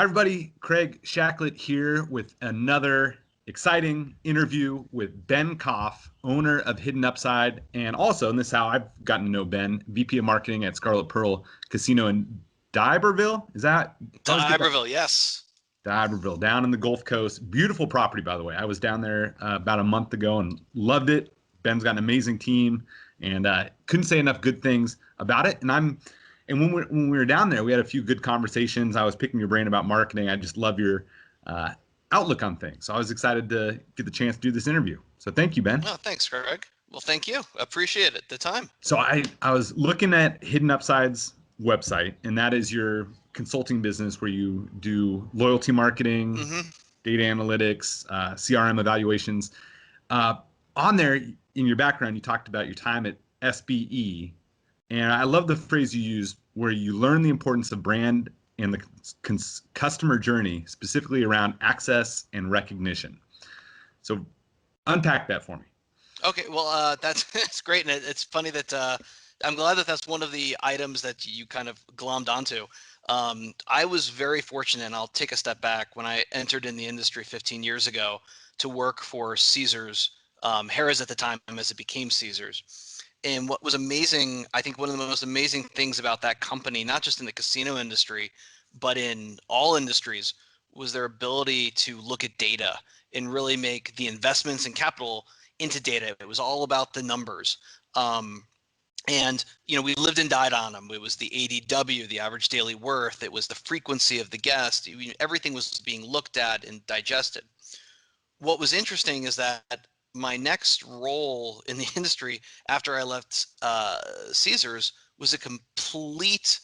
Hi, everybody. Craig Shacklett here with another exciting interview with Ben Koff, owner of Hidden Upside. And also, and this is how I've gotten to know Ben, VP of Marketing at Scarlet Pearl Casino in D'Iberville. Is that? I always get that. D'Iberville, yes. D'Iberville, down in the Gulf Coast. Beautiful property, by the way. I was down there about a month ago and loved it. Ben's got an amazing team and couldn't say enough good things about it. And when we were down there, we had a few good conversations. I was picking your brain about marketing. I just love your outlook on things. So I was excited to get the chance to do this interview. So thank you, Ben. Oh, thanks, Greg. Well, thank you. Appreciate it. The time. So I was looking at Hidden Upside's website, and that is your consulting business where you do loyalty marketing, data analytics, CRM evaluations. On there, in your background, you talked about your time at SBE. And I love the phrase you used where you learn the importance of brand and the customer journey, specifically around access and recognition. So unpack that for me. Okay, well, that's great. And it's funny that I'm glad that that's one of the items that you kind of glommed onto. I was very fortunate, and I'll take a step back, when I entered in the industry 15 years ago to work for Caesars, Harrah's at the time as it became Caesars. And what was amazing, I think one of the most amazing things about that company, not just in the casino industry, but in all industries, was their ability to look at data and really make the investments and capital into data. It was all about the numbers. And we lived and died on them. It was the ADW, the average daily worth. It was the frequency of the guest. Everything was being looked at and digested. What was interesting is that my next role in the industry after I left Caesars was a complete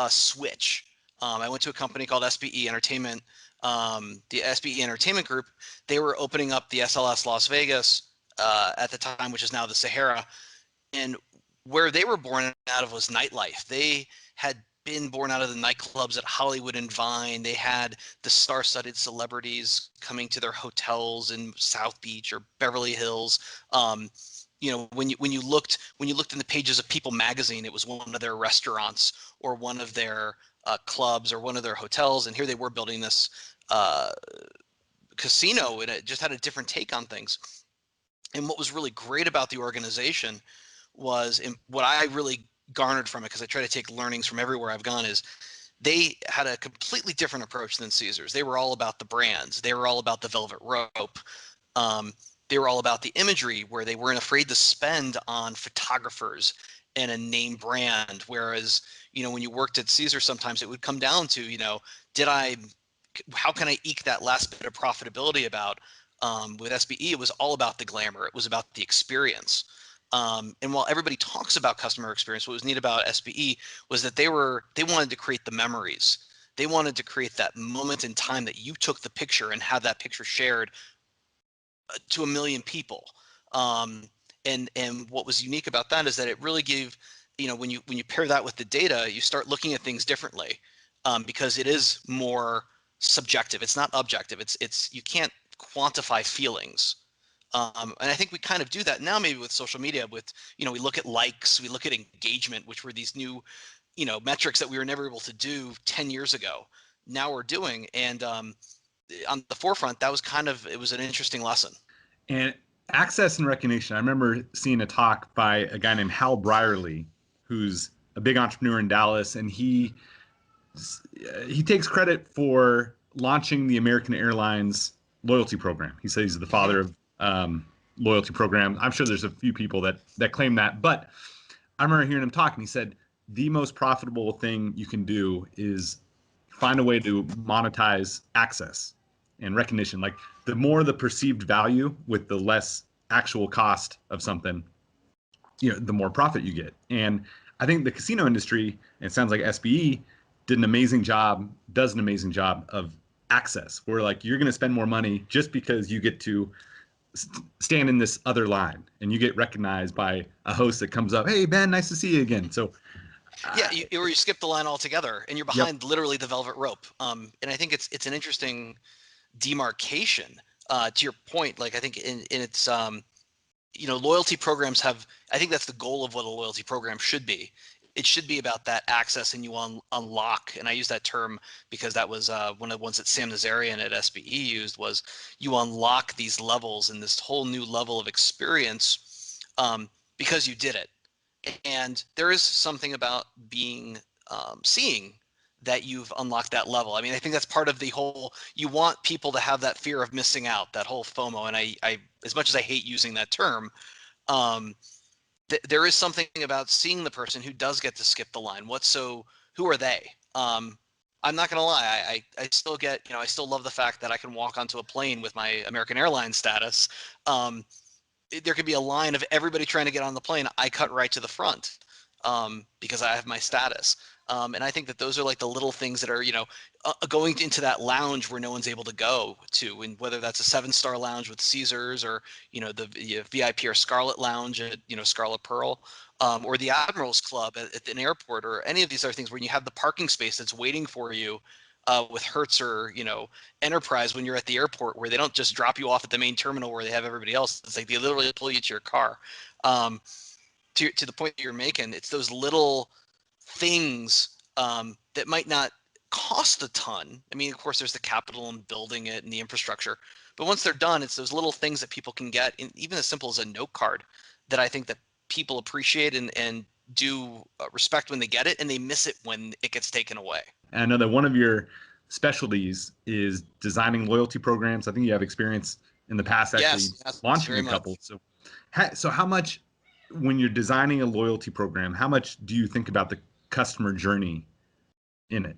switch. I went to a company called SBE Entertainment, the SBE Entertainment Group. They were opening up the SLS Las Vegas at the time, which is now the Sahara. And where they were born out of was nightlife. They had been born out of the nightclubs at Hollywood and Vine. They had the star-studded celebrities coming to their hotels in South Beach or Beverly Hills. When you looked in the pages of People magazine, it was one of their restaurants or one of their clubs or one of their hotels. And here they were building this casino, and it just had a different take on things. And what was really great about the organization was, and what I really garnered from it, because I try to take learnings from everywhere I've gone, is they had a completely different approach than Caesars. They were all about the brands. They were all about the velvet rope. They were all about the imagery, where they weren't afraid to spend on photographers and a name brand. Whereas, when you worked at Caesars, sometimes it would come down to, how can I eke that last bit of profitability about? With SBE, it was all about the glamour. It was about the experience. And while everybody talks about customer experience, what was neat about SBE was that they wanted to create the memories. They wanted to create that moment in time that you took the picture and have that picture shared to 1 million people. And what was unique about that is that it really gave, when you pair that with the data, you start looking at things differently, because it is more subjective. It's not objective. It's you can't quantify feelings. And I think we kind of do that now, maybe with social media. With we look at likes, we look at engagement, which were these new metrics that we were never able to do 10 years ago. Now we're doing, and on the forefront, that was it was an interesting lesson. And access and recognition. I remember seeing a talk by a guy named Hal Brierly, who's a big entrepreneur in Dallas, and he takes credit for launching the American Airlines loyalty program. He says he's the father of loyalty program. I'm sure there's a few people that claim that, but I remember hearing him talk, and he said the most profitable thing you can do is find a way to monetize access and recognition. Like, the more the perceived value with the less actual cost of something, the more profit you get. And I think the casino industry, and it sounds like SBE does an amazing job of access, where like you're going to spend more money just because you get to stand in this other line and you get recognized by a host that comes up, "Hey Ben, nice to see you again." So yeah, or you skip the line altogether and you're behind literally the velvet rope. And I think it's an interesting demarcation, to your point. Like, I think in its loyalty programs have, I think that's the goal of what a loyalty program should be, it should be about that access, and you unlock. And I use that term because that was one of the ones that Sam Nazarian at SBE used, was you unlock these levels and this whole new level of experience because you did it. And there is something about being seeing that you've unlocked that level. I mean, I think that's part of the whole, you want people to have that fear of missing out, that whole FOMO. And I as much as I hate using that term, there is something about seeing the person who does get to skip the line. Who are they? I'm not gonna lie, I still get, I still love the fact that I can walk onto a plane with my American Airlines status. There could be a line of everybody trying to get on the plane. I cut right to the front because I have my status. And I think that those are like the little things that are, going into that lounge where no one's able to go to, and whether that's a 7-star lounge with Caesars, or, the VIP or Scarlet lounge at, Scarlet Pearl, or the Admirals Club at an airport, or any of these other things where you have the parking space that's waiting for you with Hertz or, Enterprise when you're at the airport, where they don't just drop you off at the main terminal where they have everybody else. It's like they literally pull you to your car. To the point that you're making, it's those little things that might not cost a ton. I mean, of course, there's the capital in building it and the infrastructure, but once they're done, it's those little things that people can get, even as simple as a note card, that I think that people appreciate and do respect when they get it, and they miss it when it gets taken away. And I know that one of your specialties is designing loyalty programs. I think you have experience in the past actually launching a couple. Much. So how much, when you're designing a loyalty program, how much do you think about the customer journey in it?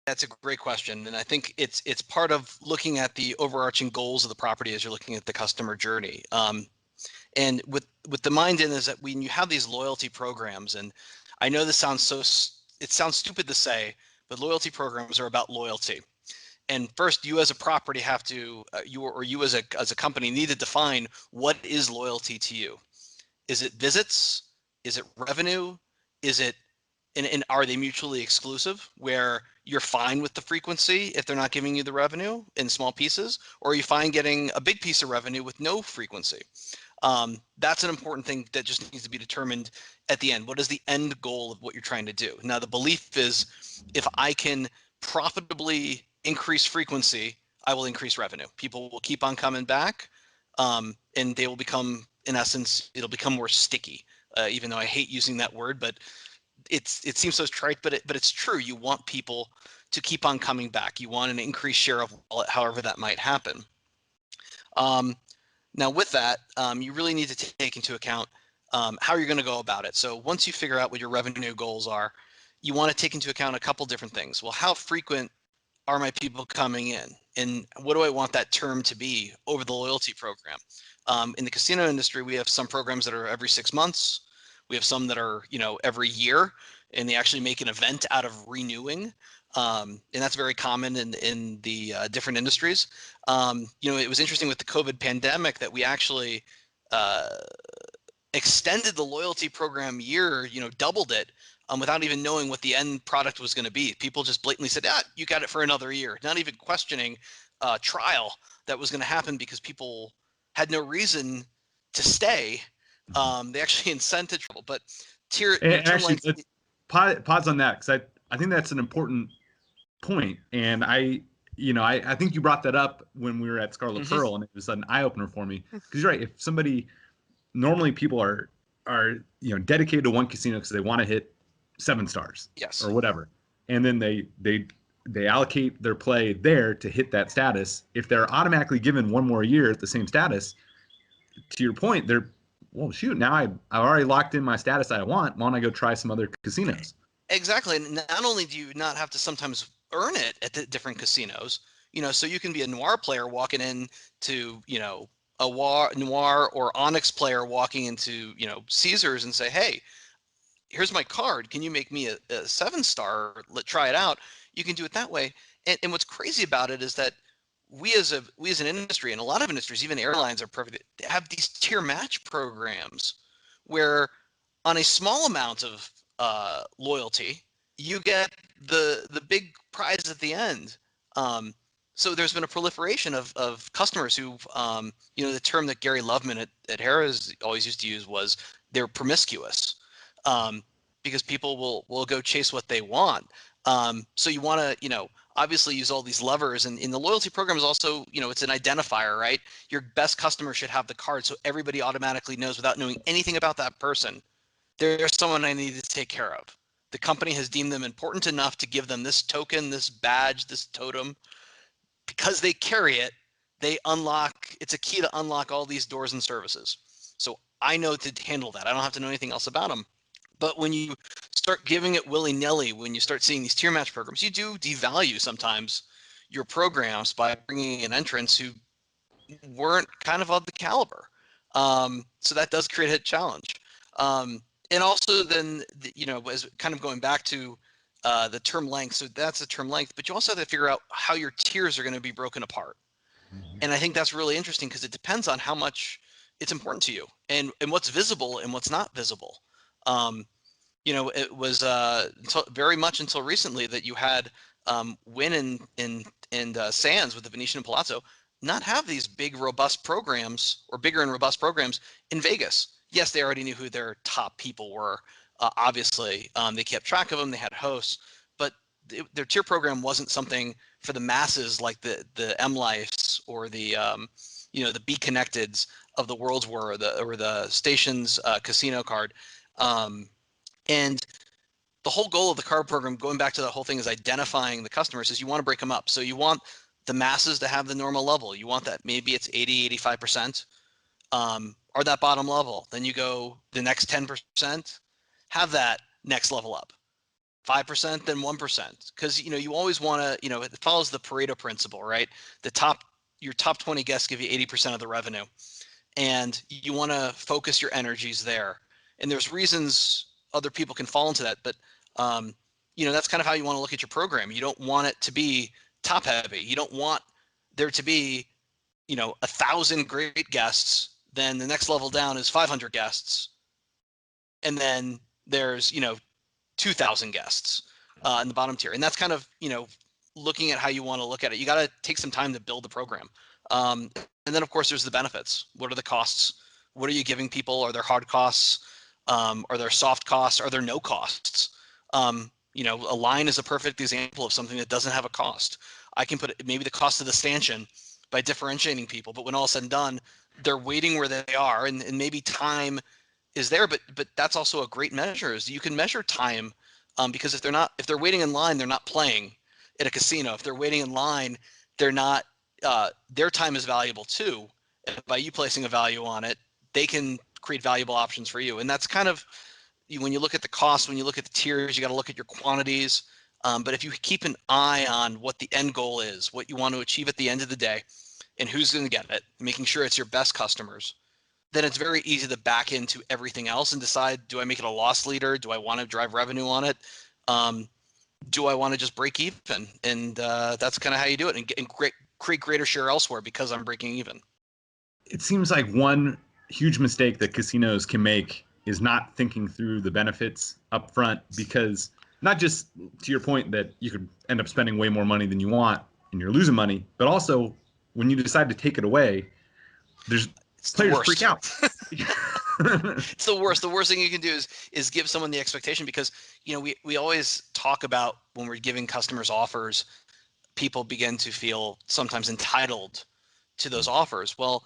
That's a great question. And I think it's part of looking at the overarching goals of the property as you're looking at the customer journey. And with the mind in is that when you have these loyalty programs, and I know this sounds it sounds stupid to say, but loyalty programs are about loyalty. And first, you as a property have to, you as a company need to define what is loyalty to you. Is it visits? Is it revenue? Is it, and are they mutually exclusive, where you're fine with the frequency if they're not giving you the revenue in small pieces, or are you fine getting a big piece of revenue with no frequency? That's an important thing that just needs to be determined at the end. What is the end goal of what you're trying to do? Now, the belief is, if I can profitably increase frequency, I will increase revenue. People will keep on coming back, and they will become, in essence, it'll become more sticky. Even though I hate using that word, but it seems so trite, but it's true. You want people to keep on coming back. You want an increased share of wallet, however that might happen. Now, with that, you really need to take into account how you're going to go about it. So once you figure out what your revenue goals are, you want to take into account a couple different things. Well, how frequent are my people coming in? And what do I want that term to be over the loyalty program? In the casino industry, we have some programs that are every 6 months. We have some that are, every year, and they actually make an event out of renewing. And that's very common in the different industries. It was interesting with the COVID pandemic that we actually extended the loyalty program year, doubled it without even knowing what the end product was going to be. People just blatantly said, you got it for another year, not even questioning trial that was going to happen, because people had no reason to stay. They actually incented trouble, but actually, let's pause on that, because I think that's an important point. And I think you brought that up when we were at Scarlet Pearl, and it was an eye opener for me, because you're right. If somebody, normally people are dedicated to one casino because they want to hit 7 stars, yes, or whatever, and then they allocate their play there to hit that status. If they're automatically given one more year at the same status, to your point, they're, well, shoot, now I've already locked in my status I want. Why don't I go try some other casinos? Exactly. And not only do you not have to sometimes earn it at the different casinos, so you can be a Noir player walking in to, a Noir or Onyx player walking into, Caesars, and say, hey, here's my card. Can you make me a 7-star? Let's try it out. You can do it that way. And what's crazy about it is that we as an industry, and a lot of industries, even airlines, are perfect. They have these tier match programs where on a small amount of loyalty, you get the big prize at the end. So there's been a proliferation of customers who, the term that Gary Loveman at Harrah's always used to use was they're promiscuous. because people will go chase what they want. So you want to, you know, obviously use all these levers, and in the loyalty program is also, you know, it's an identifier, right? Your best customer should have the card, so everybody automatically knows without knowing anything about that person, there's someone I need to take care of. The company has deemed them important enough to give them this token, this badge, this totem. Because they carry it, they unlock, it's a key to unlock all these doors and services. So I know to handle that. I don't have to know anything else about them. But when you start giving it willy-nilly, when you start seeing these tier match programs, you do devalue sometimes your programs by bringing in entrants who weren't kind of the caliber. So that does create a challenge. And also then, you know, as kind of going back to the term length, so that's the term length, but you also have to figure out how your tiers are going to be broken apart. And I think that's really interesting because it depends on how much it's important to you and what's visible and what's not visible. You know, it was very much until recently that you had Wynn and Sands with the Venetian and Palazzo not have these big robust programs or bigger and robust programs in Vegas. Yes, they already knew who their top people were. Obviously, they kept track of them. They had hosts, but their tier program wasn't something for the masses like the M Lifes or the you know, the Be Connecteds of the worlds were, or the station's casino card. And the whole goal of the card program, going back to the whole thing, is identifying the customers, is you want to break them up. So you want the masses to have the normal level. You want that maybe it's 80, 85%, or that bottom level. Then you go the next 10%, have that next level up. 5%, then 1%. Because, you know, you always want to, you know, it follows the Pareto principle, right? Your top 20 guests give you 80% of the revenue. And you want to focus your energies there. And there's reasons other people can fall into that, but you know, that's kind of how you want to look at your program. You don't want it to be top heavy. You don't want there to be, you know, 1,000 great guests, then the next level down is 500 guests, and then there's, you know, 2,000 guests in the bottom tier. And that's kind of, you know, looking at how you want to look at it. You got to take some time to build the program. And then of course there's the benefits. What are the costs? What are you giving people? Are there hard costs? Are there soft costs? Are there no costs? You know, a line is a perfect example of something that doesn't have a cost. I can put maybe the cost of the stanchion by differentiating people, but when all is said and done, they're waiting where they are, and maybe time is there, but that's also a great measure, is you can measure time, because if they're waiting in line, they're not playing at a casino. If they're waiting in line, they're not, their time is valuable too. And by you placing a value on it, they can create valuable options for you. And that's kind of, when you look at the cost, when you look at the tiers, you got to look at your quantities. But if you keep an eye on what the end goal is, what you want to achieve at the end of the day, and who's going to get it, making sure it's your best customers, then it's very easy to back into everything else and decide, do I make it a loss leader? Do I want to drive revenue on it? Do I want to just break even? And that's kind of how you do it, and create greater share elsewhere because I'm breaking even. It seems like one huge mistake that casinos can make is not thinking through the benefits up front, because not just to your point that you could end up spending way more money than you want and you're losing money, but also when you decide to take it away, there's players freak out. It's the worst. The worst thing you can do is give someone the expectation, because, you know, we always talk about when we're giving customers offers, people begin to feel sometimes entitled to those offers. Well,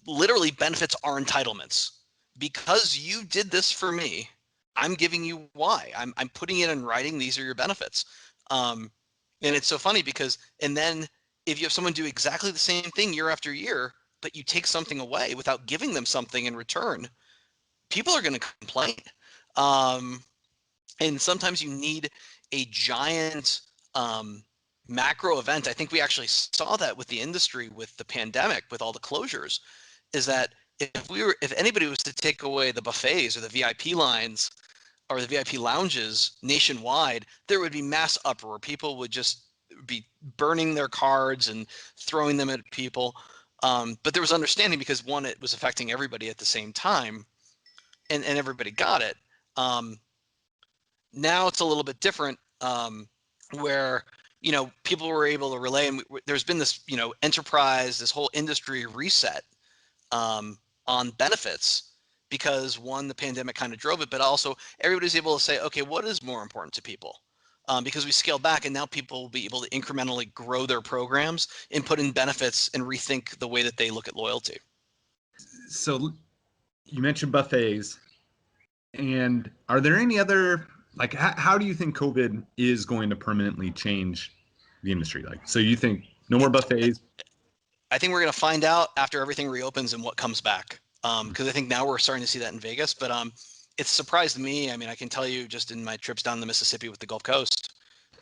literally benefits are entitlements. Because you did this for me, I'm giving you why. I'm putting it in writing. These are your benefits. And it's so funny because, and then if you have someone do exactly the same thing year after year, but you take something away without giving them something in return, people are going to complain. And sometimes you need a giant macro event. I think we actually saw that with the industry, with the pandemic, with all the closures, is that if anybody was to take away the buffets or the VIP lines or the VIP lounges nationwide, there would be mass uproar. People would just be burning their cards and throwing them at people. But there was understanding because, one, it was affecting everybody at the same time, and everybody got it. Now it's a little bit different, where, you know, people were able to relay, and there's been this, you know, enterprise, this whole industry reset on benefits, because one, the pandemic kind of drove it, but also everybody's able to say, okay, what is more important to people? Because we scaled back, and now people will be able to incrementally grow their programs and put in benefits and rethink the way that they look at loyalty. So you mentioned buffets, and are there any other, like, how do you think COVID is going to permanently change the industry? Like, so you think no more buffets? I think we're going to find out after everything reopens and what comes back. Because I think now we're starting to see that in Vegas, but it's surprised me. I mean, I can tell you just in my trips down the Mississippi with the Gulf Coast,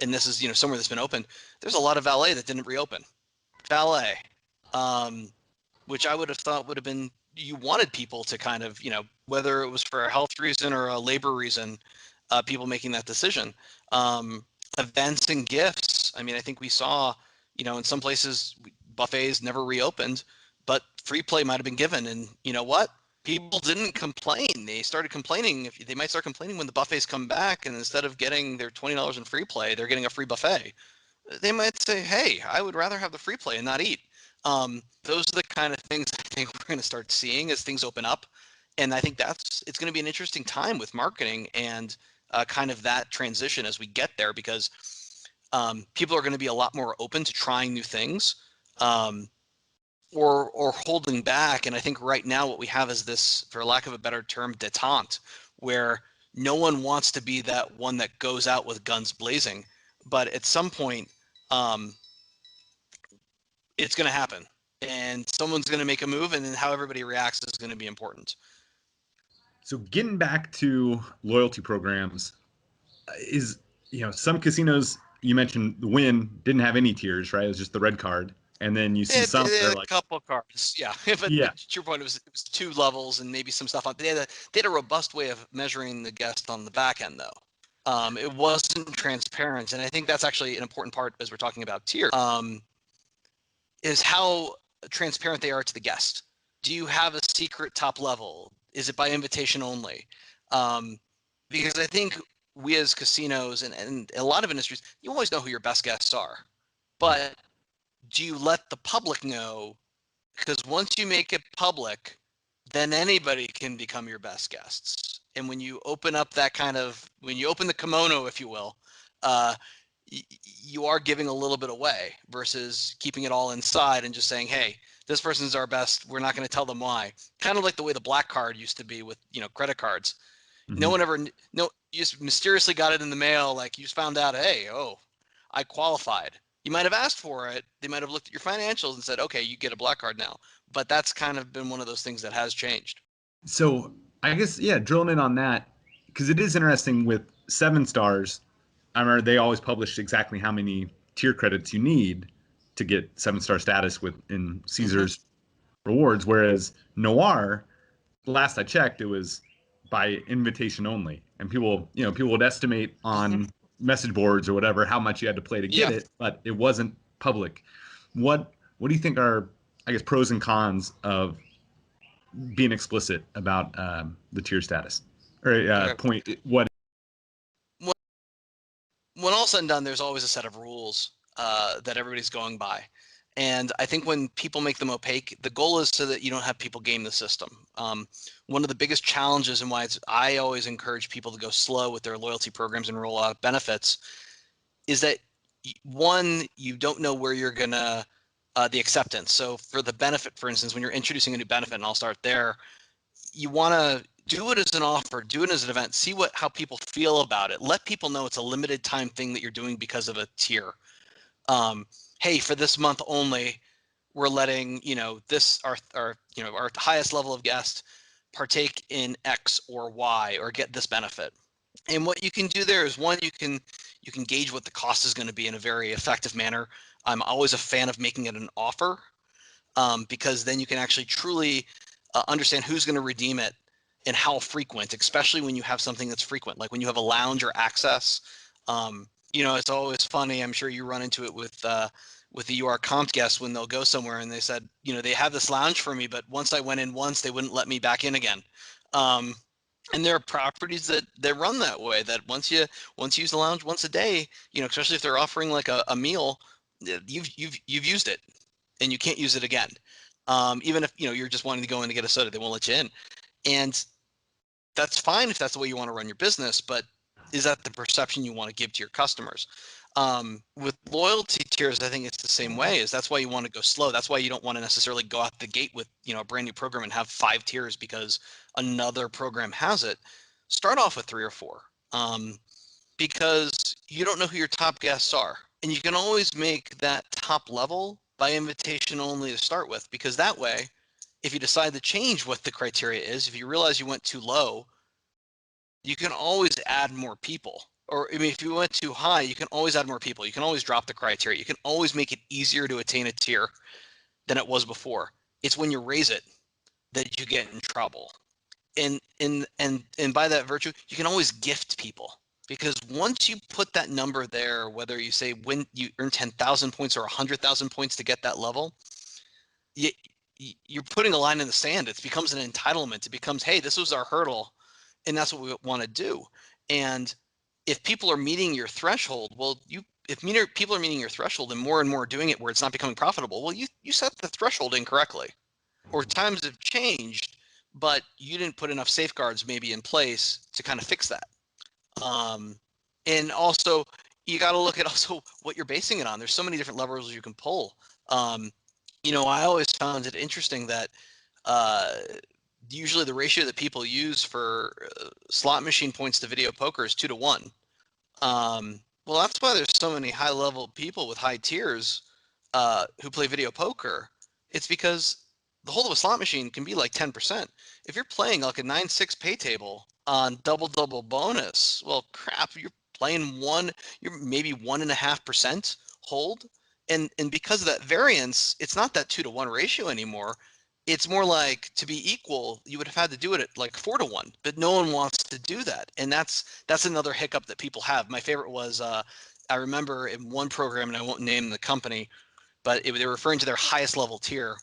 and this is, somewhere that's been open, there's a lot of valet that didn't reopen. Valet, which I would have thought would have been, you wanted people to kind of, whether it was for a health reason or a labor reason, people making that decision. Events and gifts. I mean, I think we saw, in some places buffets never reopened, but free play might have been given. And you know what? People didn't complain. They started complaining. They might start complaining when the buffets come back, and instead of getting their $20 in free play, they're getting a free buffet. They might say, hey, I would rather have the free play and not eat. Those are the kind of things I think we're going to start seeing as things open up. And I think it's going to be an interesting time with marketing and kind of that transition as we get there, because people are going to be a lot more open to trying new things, or holding back. And I think right now what we have is this, for lack of a better term, detente, where no one wants to be that one that goes out with guns blazing. But at some point, it's going to happen, and someone's going to make a move, and then how everybody reacts is going to be important. So getting back to loyalty programs, is, some casinos, you mentioned the Wynn didn't have any tiers, right? It was just the red card. And then you see some that are like, a couple of cards, yeah. But yeah, to your point, it was 2 levels and maybe some stuff on. They had a robust way of measuring the guest on the back end, though. It wasn't transparent, and I think that's actually an important part as we're talking about tier. Is how transparent they are to the guest. Do you have a secret top level? Is it by invitation only? Because I think we as casinos and a lot of industries, you always know who your best guests are, but do you let the public know? Because once you make it public, then anybody can become your best guests. And when you open up when you open the kimono, if you will, you are giving a little bit away versus keeping it all inside and just saying, hey, this person's our best. We're not going to tell them why. Kind of like the way the black card used to be with, credit cards. mm-hmm. No one ever, you just mysteriously got it in the mail. Like you just found out, hey, I qualified. You might have asked for it. They might have looked at your financials and said, okay, you get a black card now. But that's kind of been one of those things that has changed. So I guess, yeah, drilling in on that, because it is interesting with 7 stars. I remember they always published exactly how many tier credits you need to get 7-star status in Caesar's rewards. Whereas Noir, last I checked, it was by invitation only, and people would estimate on message boards or whatever how much you had to play to get it, but it wasn't public. What do you think are, I guess, pros and cons of being explicit about the tier status, or point what? When all's said and done, there's always a set of rules that everybody's going by. And I think when people make them opaque, the goal is so that you don't have people game the system. One of the biggest challenges and why I always encourage people to go slow with their loyalty programs and roll out benefits is that, one, you don't know where you're going to, the acceptance. So for the benefit, for instance, when you're introducing a new benefit, and I'll start there, you want to do it as an offer, do it as an event, see how people feel about it. Let people know it's a limited time thing that you're doing because of a tier. Hey, for this month only, we're letting, our highest level of guest partake in X or Y or get this benefit. And what you can do there is, one, you can gauge what the cost is going to be in a very effective manner. I'm always a fan of making it an offer, because then you can actually truly understand who's going to redeem it and how frequent, especially when you have something that's frequent, like when you have a lounge or access. It's always funny. I'm sure you run into it with the URComped guests when they'll go somewhere and they said, they have this lounge for me, but once I went in once, they wouldn't let me back in again. And there are properties that run that way, that once you use the lounge once a day, especially if they're offering like a meal, you've used it and you can't use it again. Even if, you're just wanting to go in to get a soda, they won't let you in. And that's fine if that's the way you want to run your business, but is that the perception you want to give to your customers? With loyalty tiers, I think it's the same way. Is that's why you want to go slow. That's why you don't want to necessarily go out the gate with, you know, a brand new program and have 5 tiers because another program has it. Start off with 3 or 4, because you don't know who your top guests are, and you can always make that top level by invitation only to start with, because that way, if you decide to change what the criteria is, if you realize you went too low, you can always add more people. Or I mean, if you went too high, you can always add more people. You can always drop the criteria. You can always make it easier to attain a tier than it was before. It's when you raise it that you get in trouble. And by that virtue, you can always gift people, because once you put that number there, whether you say when you earn 10,000 points or 100,000 points to get that level, you're putting a line in the sand. It becomes an entitlement. It becomes, hey, this was our hurdle, and that's what we want to do. And if people are meeting your threshold, well, if people are meeting your threshold and more are doing it where it's not becoming profitable, well, you set the threshold incorrectly, or times have changed, but you didn't put enough safeguards maybe in place to kind of fix that. And also, you got to look at also what you're basing it on. There's so many different levers you can pull. You know, I always found it interesting that usually the ratio that people use for slot machine points to video poker is 2 to 1. Well, that's why there's so many high-level people with high tiers who play video poker. It's because the hold of a slot machine can be like 10%. If you're playing like a 9-6 pay table on double bonus, well, crap, you're playing you're maybe 1.5% hold. And because of that variance, it's not that 2 to 1 ratio anymore. It's more like, to be equal, you would have had to do it at like 4 to 1, but no one wants to do that. And that's another hiccup that people have. My favorite was, I remember in one program, and I won't name the company, but they were referring to their highest level tier.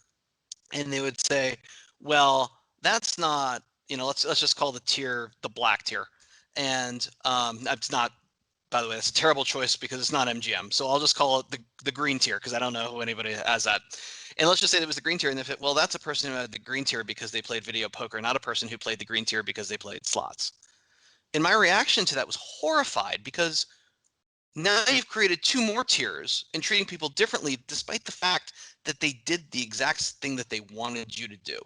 And they would say, well, that's not, you know, let's just call the tier the black tier. And that's not, by the way, that's a terrible choice because it's not MGM. So I'll just call it the green tier, because I don't know who anybody has that. And let's just say it was the green tier. And well, that's a person who had the green tier because they played video poker, not a person who played the green tier because they played slots. And my reaction to that was horrified, because now you've created 2 more tiers and treating people differently, despite the fact that they did the exact thing that they wanted you to do.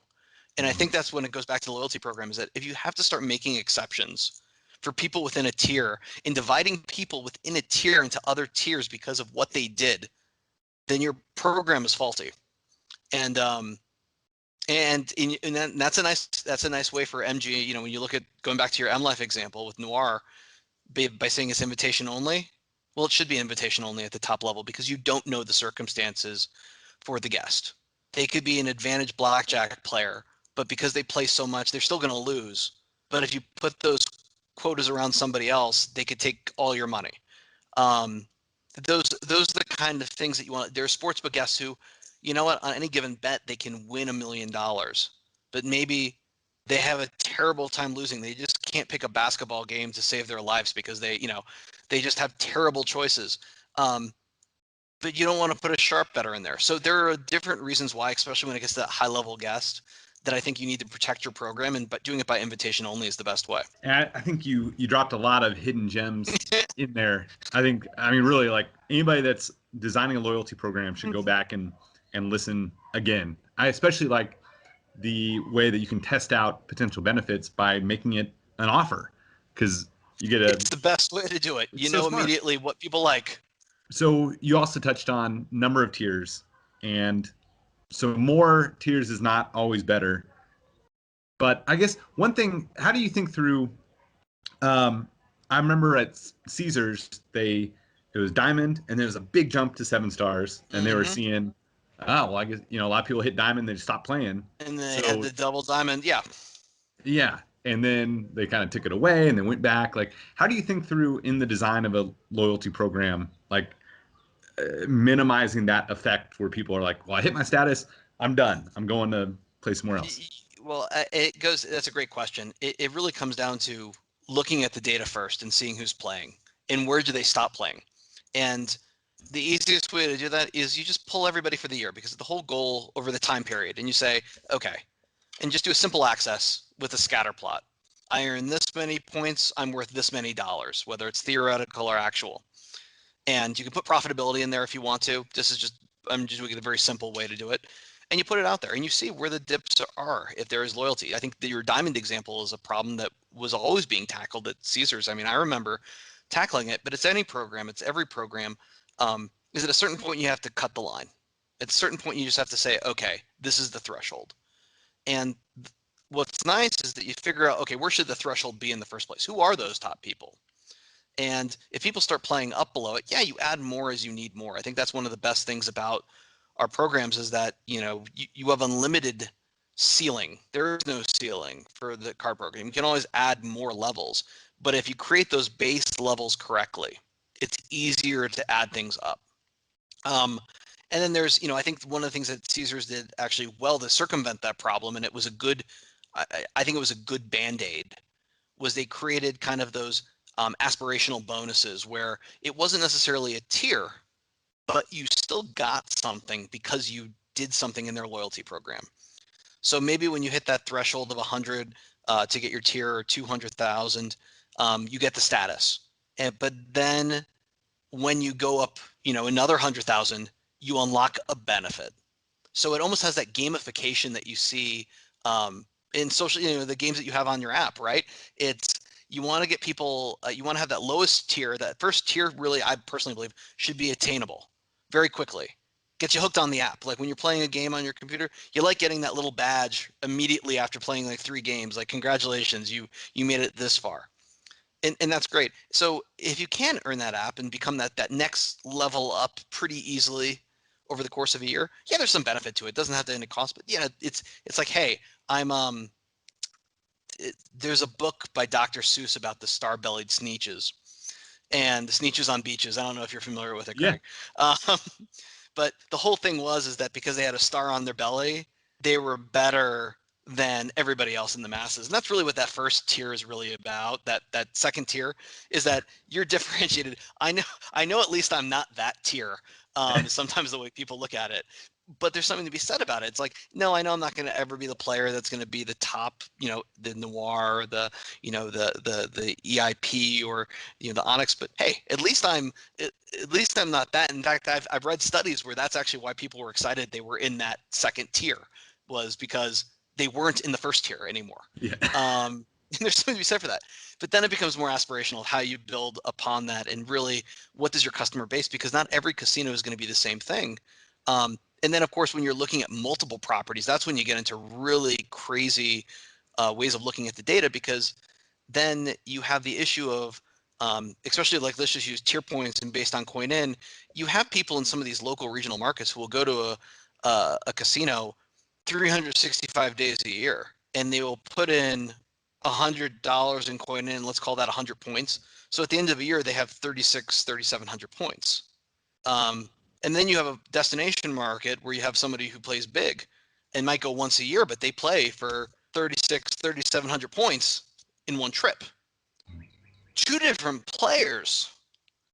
And I think that's when it goes back to the loyalty program, is that if you have to start making exceptions for people within a tier and dividing people within a tier into other tiers because of what they did, then your program is faulty. And that's a nice way for MG. You know, when you look at going back to your MLife example with Noir, by saying it's invitation only, well, it should be invitation only at the top level, because you don't know the circumstances for the guest. They could be an advantage blackjack player, but because they play so much, they're still going to lose. But if you put those quotas around somebody else, they could take all your money. Those are the kind of things that you want. There are sportsbook guests who, you know what, on any given bet, they can win $1 million, but maybe they have a terrible time losing. They just can't pick a basketball game to save their lives because they just have terrible choices. But you don't want to put a sharp better in there. So there are different reasons why, especially when it gets to that high level guest, that I think you need to protect your program, but doing it by invitation only is the best way. And I think you dropped a lot of hidden gems in there. I mean, really, like, anybody that's designing a loyalty program should go back and listen again. I especially like the way that you can test out potential benefits by making it an offer, because it's the best way to do it. You know immediately what people like. So you also touched on number of tiers, and so more tiers is not always better. But I guess one thing, how do you think through, I remember at Caesars, it was diamond, and there was a big jump to 7 stars, and they were seeing, well, I guess, a lot of people hit diamond, they just stopped playing. And they had the double diamond, yeah. And then they kind of took it away and then went back. Like, how do you think through in the design of a loyalty program, like minimizing that effect where people are like, well, I hit my status, I'm done, I'm going to play somewhere else? Well, that's a great question. It really comes down to looking at the data first and seeing who's playing and where do they stop playing. And the easiest way to do that is you just pull everybody for the year, because the whole goal over the time period, and you say, okay, and just do a simple access with a scatter plot. I earn this many points, I'm worth this many dollars, whether it's theoretical or actual. And you can put profitability in there if you want to. I'm just making a very simple way to do it. And you put it out there and you see where the dips are if there is loyalty. I think that your diamond example is a problem that was always being tackled at Caesars. I mean, I remember tackling it, but it's any program, it's every program. Is at a certain point you have to cut the line. At a certain point you just have to say, okay, this is the threshold. And what's nice is that you figure out, okay, where should the threshold be in the first place? Who are those top people? And if people start playing up below it, yeah, you add more as you need more. I think that's one of the best things about our programs is that, you have unlimited ceiling. There is no ceiling for the card program. You can always add more levels. But if you create those base levels correctly, it's easier to add things up. And then there's, I think one of the things that Caesars did actually well to circumvent that problem, and it was a good, I think it was a good Band-Aid, was they created kind of those aspirational bonuses where it wasn't necessarily a tier, but you still got something because you did something in their loyalty program. So maybe when you hit that threshold of 100 to get your tier, or 200,000, you get the status. But then when you go up, another 100,000, you unlock a benefit. So it almost has that gamification that you see in social, the games that you have on your app, right? You want to get people, you want to have that lowest tier, that first tier really, I personally believe, should be attainable very quickly. Gets you hooked on the app. Like when you're playing a game on your computer, you like getting that little badge immediately after playing like 3 games, like congratulations, you made it this far. And that's great. So if you can earn that app and become that next level up pretty easily over the course of a year, yeah, there's some benefit to it. It doesn't have to end in cost, but yeah, it's like, hey, there's a book by Dr. Seuss about the star-bellied sneetches and the sneetches on beaches. I don't know if you're familiar with it, Greg. Yeah. But the whole thing is that because they had a star on their belly, they were better than everybody else in the masses. And that's really what that first tier is really about. That second tier is that you're differentiated. I know at least I'm not that tier. Sometimes the way people look at it, but there's something to be said about it. It's like, no, I know I'm not going to ever be the player that's going to be the top, the Noir, the EIP, or the Onyx. But hey, at least I'm not that. In fact, I've read studies where that's actually why people were excited they were in that second tier, was because they weren't in the first tier anymore. Yeah. And there's something to be said for that. But then it becomes more aspirational of how you build upon that, and really, what does your customer base? Because not every casino is going to be the same thing. And then, of course, when you're looking at multiple properties, that's when you get into really crazy ways of looking at the data, because then you have the issue of, especially like, let's just use tier points and based on coin in, you have people in some of these local regional markets who will go to a casino 365 days a year, and they will put in $100 in coin in, let's call that 100 points. So at the end of the year, they have 3,700 points. And then you have a destination market where you have somebody who plays big and might go once a year, but they play for 3,700 points in one trip. 2 different players,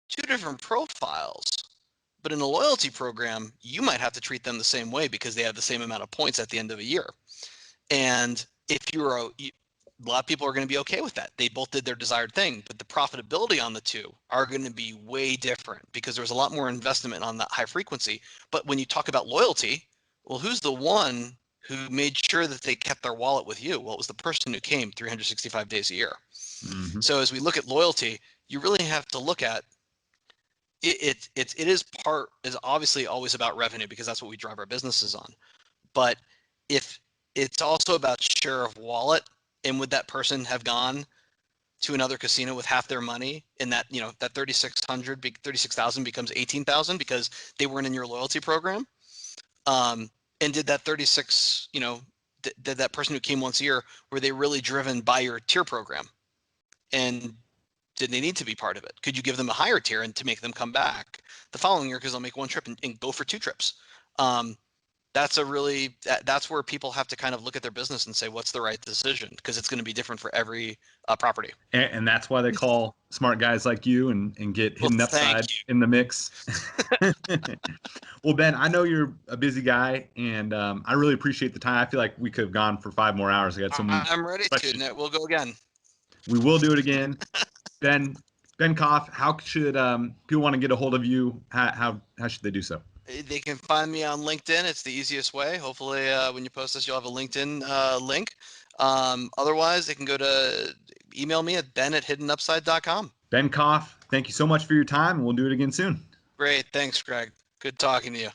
2 different profiles. But in a loyalty program, you might have to treat them the same way because they have the same amount of points at the end of a year. And if a lot of people are going to be okay with that. They both did their desired thing, but the profitability on the two are going to be way different because there's a lot more investment on that high frequency. But when you talk about loyalty, well, who's the one who made sure that they kept their wallet with you? Well, it was the person who came 365 days a year. Mm-hmm. So as we look at loyalty, you really have to look at it is obviously always about revenue because that's what we drive our businesses on. But if it's also about share of wallet, and would that person have gone to another casino with half their money, and that that 36,000 becomes 18,000 because they weren't in your loyalty program? And did that 36, did that person who came once a year, were they really driven by your tier program? And did they need to be part of it? Could you give them a higher tier and to make them come back the following year because they'll make 1 trip and go for 2 trips? That's where people have to kind of look at their business and say, what's the right decision? Because it's going to be different for every property. And that's why they call smart guys like you and get hidden upside in the mix. Well, Ben, I know you're a busy guy, and I really appreciate the time. I feel like we could have gone for 5 more hours. I got so many I'm ready questions. to. We'll go again. We will do it again. Ben Koff, how should people want to get a hold of you? How should they do so? They can find me on LinkedIn. It's the easiest way. Hopefully, when you post this, you'll have a LinkedIn link. Otherwise, they can go to email me at ben@hiddenupside.com. Ben Koff, thank you so much for your time, and we'll do it again soon. Great. Thanks, Greg. Good talking to you.